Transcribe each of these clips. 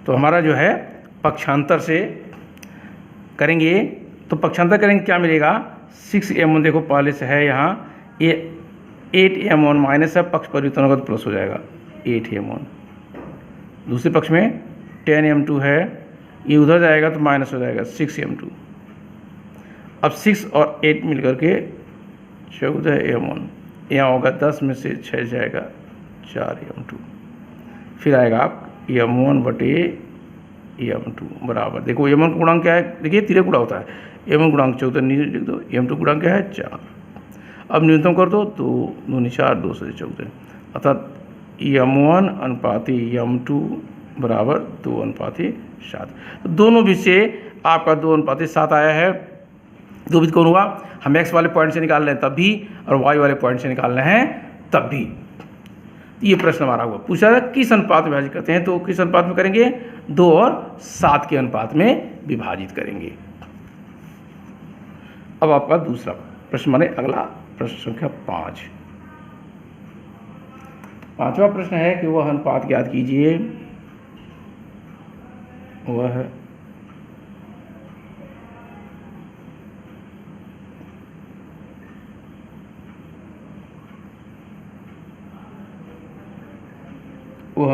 तो हमारा जो है पक्षांतर से करेंगे, तो पक्षांतर करेंगे क्या मिलेगा, 6m1 देखो पहले से है यहाँ, ये 8m1 माइनस है, पक्ष परिवर्तन होगा तो प्लस हो जाएगा 8m1। दूसरे पक्ष में 10m2 है, ये उधर जाएगा तो माइनस हो जाएगा 6m2। अब 6 और 8 मिलकर के 14m1, यहाँ होगा 10 में से 6 जाएगा 4m2, फिर आएगा आप m1 बटे m2 बराबर, देखो m1 का गुणांक क्या है, देखिए तिरक गुणा होता है, m1 गुणांक 14 नीचे लिख दो, m2 गुणांक क्या है 4। अब न्यूनतम कर दो, 2 दूनी 4, 2 से 14, अर्थात m1 अनुपाती m2 बराबर 2 अनुपाती 7। तो दोनों भी से आपका 2 अनुपाती 7 आया है। दो भी कौन हुआ, हम x वाले पॉइंट से निकाल रहे हैं तब भी और y वाले पॉइंट से निकाल रहे हैं तब भी। ये प्रश्न हमारा हुआ, पूछा था किस अनुपात में विभाजित करते हैं, तो किस अनुपात में करेंगे, 2 और 7 के अनुपात में विभाजित करेंगे। अब आपका दूसरा प्रश्न माने अगला प्रश्न संख्या 5। पांचवा प्रश्न है कि वह अनुपात ज्ञात कीजिए, वह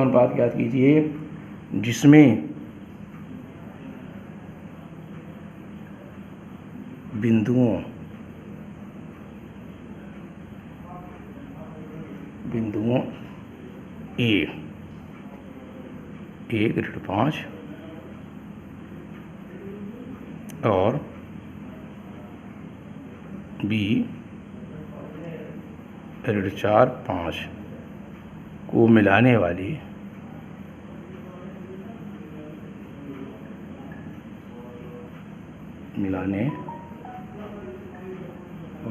अनुपात ज्ञात कीजिए जिसमें बिंदुओं A 1/5 और B 4/5 को मिलाने वाली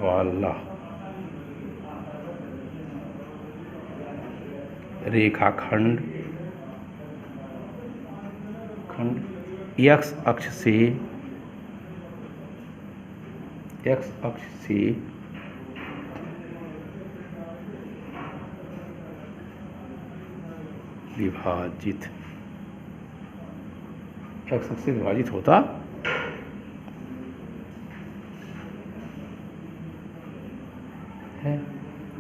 वाला रेखाखंड x अक्ष से विभाजित, x अक्ष से विभाजित होता है।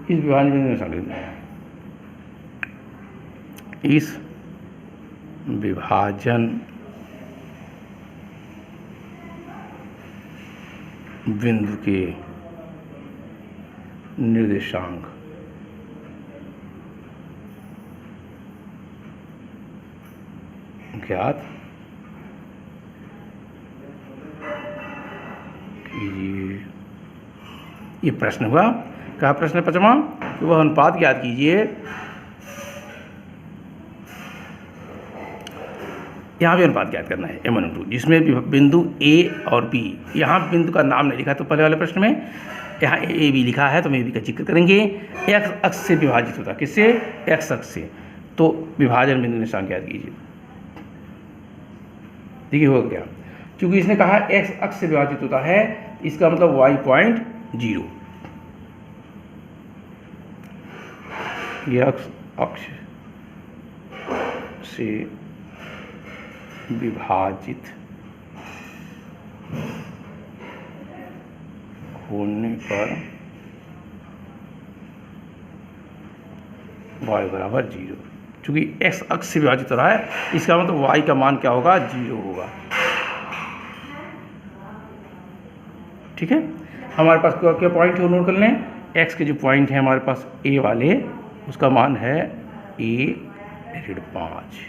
इस विभाजन में संकेत है, इस विभाजन बिंदु के निर्देशांक ज्ञात कीजिए। ये प्रश्न हुआ, क्या प्रश्न है 5वां, कि वह अनुपात ज्ञात कीजिए, यहाँ भी अनुपात ज्ञात करना है m1/2 जिसमें बिंदु A और B, यहाँ बिंदु का नाम नहीं लिखा तो पहले वाले प्रश्न में, यहाँ A B लिखा है तो हम A B का जिक्र करेंगे। x अक्ष से विभाजित होता, किससे, x अक्ष से, तो विभाजन बिंदु निशान ज्ञात कीजिए। देखिए होगा क्या, क्योंकि इसने कहा x अक्ष से विभाजित होता है, इसका मतलब y.0, x अक्ष से विभाजित होने पर y बराबर 0, चूँकि x अक्ष से विभाजित हो रहा है, इसका मतलब y का मान क्या होगा, 0 होगा। ठीक है, हमारे पास क्या पॉइंट है वो नोट कर लें। x के जो पॉइंट है हमारे पास a वाले, उसका मान है a/5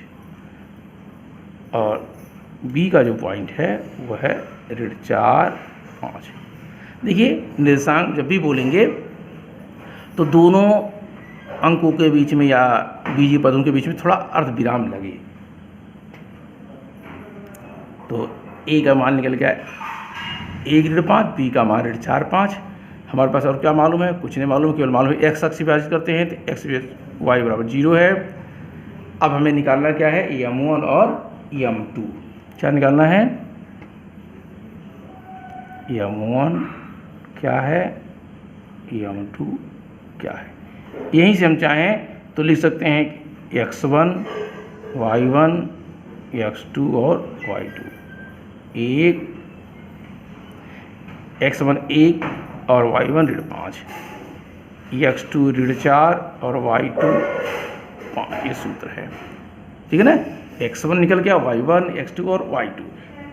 और b का जो पॉइंट है वो है 4/5। देखिए निर्देशांक जब भी बोलेंगे तो दोनों अंकों के बीच में या बीजीय पदों के बीच में थोड़ा अर्ध विराम लगे, तो a का मान निकल गया 1/5, b का मान 4/5। हमारे पास और क्या मालूम है, कुछ नहीं मालूम, केवल मालूम है x अक्ष से विभाजित करते हैं तो x y बराबर 0 है। अब हमें निकालना क्या है, m1 और m2, क्या निकालना है, m1 क्या है, m2 क्या है। यहीं से हम चाहें तो लिख सकते हैं x1 y1 x2 और y2, एक x1 1 और y1 -5, x2 -4 और y2 5, ये सूत्र है। ठीक है ना, x1 निकल गया, y1, x2 और y2।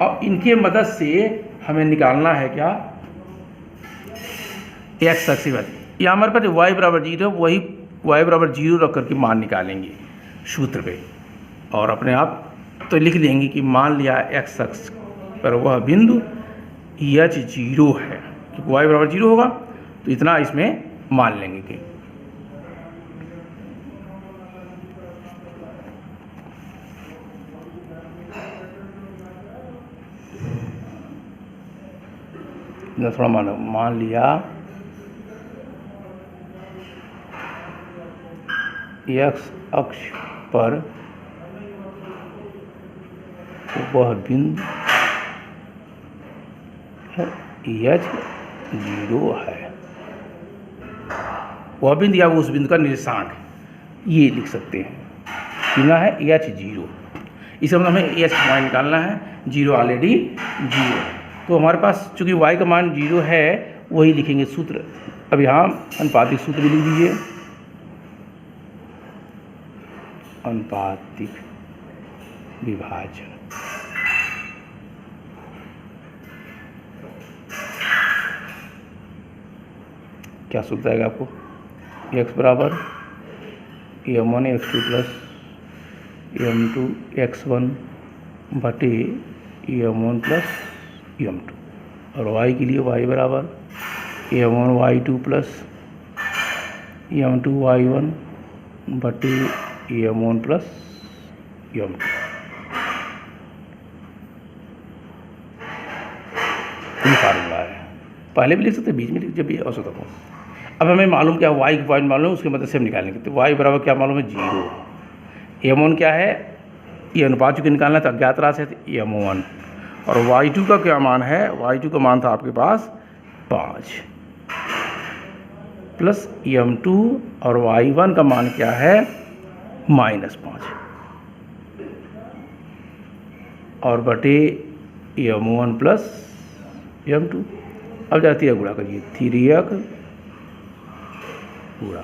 अब इनके मदद से हमें निकालना है क्या, x अक्ष पर। यहाँ हमारे पास y बराबर 0, वही y बराबर 0 रख करके मान निकालेंगे सूत्र पे, और अपने आप तो लिख देंगे कि मान लिया x अक्ष पर वह बिंदु h 0 है, क्योंकि y बराबर 0 होगा तो इतना इसमें मान लेंगे कि थोड़ा मान लिया x अक्ष पर वह बिंदु h 0 है, वह बिंदु या उस बिंदु का निर्देशांक, ये लिख सकते हैं। कितना है h 0, इसे मतलब हमें h का मान निकालना है, 0 ऑलरेडी 0, तो हमारे पास चूंकि y का मान 0 है वही लिखेंगे सूत्र। अब यहाँ अनुपातिक सूत्र भी लिख दीजिए, अनुपातिक विभाजन। क्या सूत्र आएगा आपको, x बराबर m1 x2 plus m2 x1 बटे m1 प्लस m2, और y के लिए y बराबर m1 y2 plus m2 y1 बटे m1 प्लस m2। ये फार्मूला है, पहले भी लिख सकते, बीच में लिख, जब भी आवश्यकता हो। अब हमें मालूम क्या y की पॉइंट मालूम है, उसकी मदद से हम निकालेंगे। तो y बराबर क्या मालूम है, 0। m1 क्या है, ये अनुपात चूँकि निकालना है तो अज्ञात राशि है, तो m1, और y2 का क्या मान है, y2 का मान था आपके पास 5 प्लस m2, और y1 का मान क्या है -5, और बटे m1 प्लस m2। अब जाती है गुणा करिए, 3x गुणा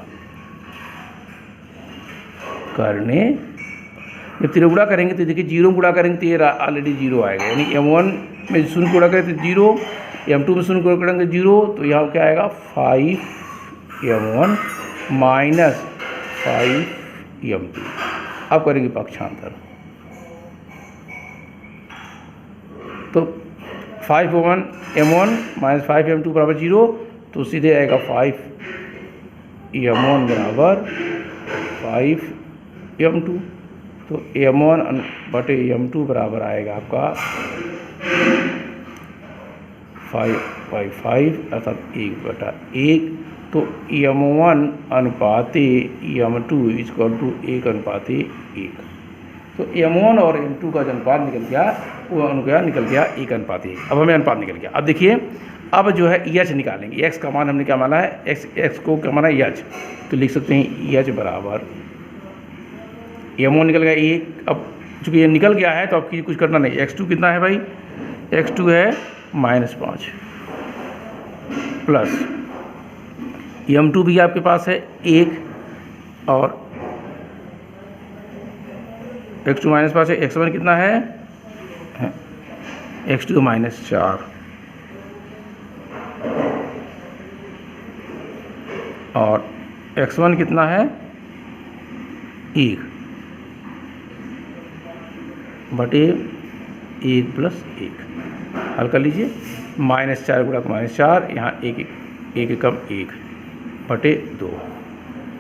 करने, जब 3 गुणा करेंगे तो देखिए 0 गुणा करेंगे तो ये ऑलरेडी 0 आएगा, यानी m1 में 0 गुणा करें तो 0, m2 में 0 गुणा करेंगे 0, तो यहाँ क्या आएगा 5m1 माइनस 5m2। अब करेंगे पक्षांतर, तो 5m1 माइनस 5m2 बराबर 0, तो सीधे आएगा 5m1 बराबर 5m2, तो m1 बटे m2 बराबर आएगा आपका 5/5 अर्थात 1/1, तो m1 अनुपाते m2 इक्वल टू 1/1। तो m1 और m2 का जो अनुपात निकल गया वो अनुपात निकल गया 1/1। अब हमें अनुपात निकल गया। अब देखिए, अब जो है h निकालेंगे, x का मान हमने क्या माना है, x को क्या माना है h, तो लिख सकते हैं h बराबर m1 निकल गया 1। अब चूँकि ये निकल गया है तो अब कुछ करना नहीं, x2 कितना है भाई, x2 है -5 प्लस m2 भी आपके पास है 1, और x2 -5 है, x1 कितना है, x2 -4, और x1 कितना है 1 बटे 1 प्लस 1, हल कर लीजिए, -4 गुणा -4, यहाँ 1 कम 1 बटे 2,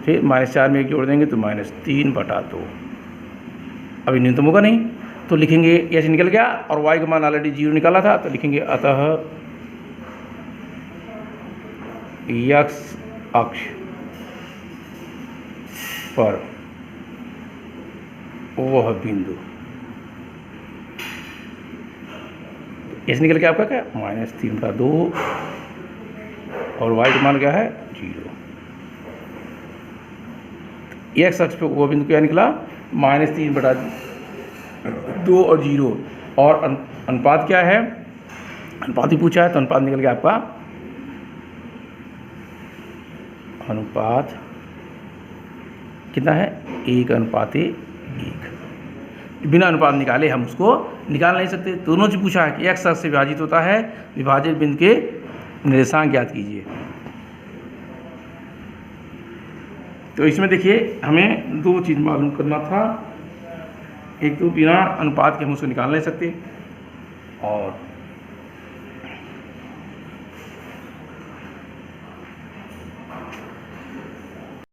फिर -4 में 1 जोड़ देंगे तो -3/2। अभी न्यूनतम होगा नहीं तो लिखेंगे h निकल गया, और y का मान ऑलरेडी 0 निकाला था, तो लिखेंगे अतः x अक्ष पर वह बिंदु, h निकल गया आपका क्या -3/2, और y का मान क्या है 0। x अक्ष पर वह बिंदु क्या निकला, -3/2 2 और 0 और अनुपात क्या है, अनुपात ही पूछा है तो अनुपात निकल गया आपका, अनुपात कितना है 1:1। बिना अनुपात निकाले हम उसको निकाल नहीं सकते। दोनों चीज़ पूछा है कि x अक्ष से विभाजित होता है, विभाजित बिंदु के निर्देशांक ज्ञात कीजिए। तो इसमें देखिए हमें 2 चीज़ मालूम करना था, एक तो बिना अनुपात के हम उसको निकाल नहीं सकते, और